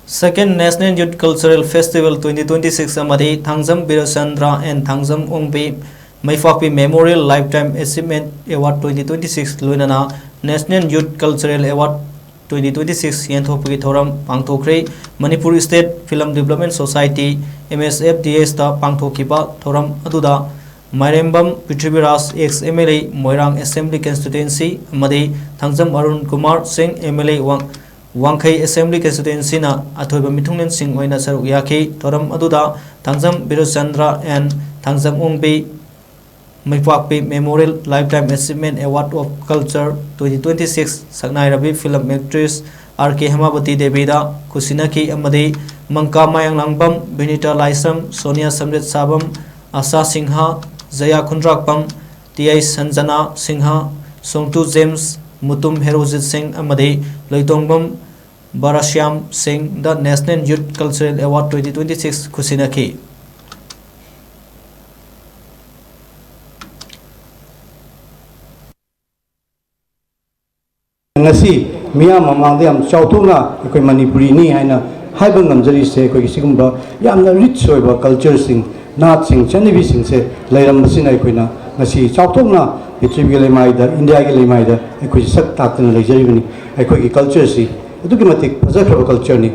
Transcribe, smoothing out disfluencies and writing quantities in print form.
Second National Youth Cultural Festival 2026 Amadi Thangjam Birachandra and Thangjam Ongbi Mairakrි Memorial Lifetime Achievement Award 2026 LOINANA National Youth Cultural Award 2026 YENTHOKPAGI THOURAM PANGTHOKKHRE Manipur State Film Development Society MSFDS ta pangthokkiba thoram aduda Mairembam Prithviraj ex MLA Moirang Assembly Constituency amadi Thangjam Arun Kumar Singh MLA Wangkhai Assembly Constituency na athoiba mithunglen sing oina saruk yakhi thoram aduda Thangjam Birachandra and Thangjam Ongbi Mairakrි Memorial Lifetime Achievement Award of Culture 2026 Saknai Rabi Film Actress RK Hamabati Devida Kusinaki Amadi Mangka Mayang Langbam Benita Laisam Sonia Samret Sabam Asa Singha Zaya Kundrakpam TI Sanjana Singha Songtu James Mutum Herojit Singh Amadi Loitongbam Barashyam Singh the National Youth Cultural Award 2026 Kusinaki ngasi miya mamangde am chauthuna ekoi manipuri ni haina haiba ngamjari se ekoi sigumba yamna rich oiba culture sing naat sing chanibi sing se lairam basina ekoina ngasi chauthuna pithribi lemai da india ge lemai da ekoi sak tatna lejari bani ekoi culture si aduki matik phajak culture ni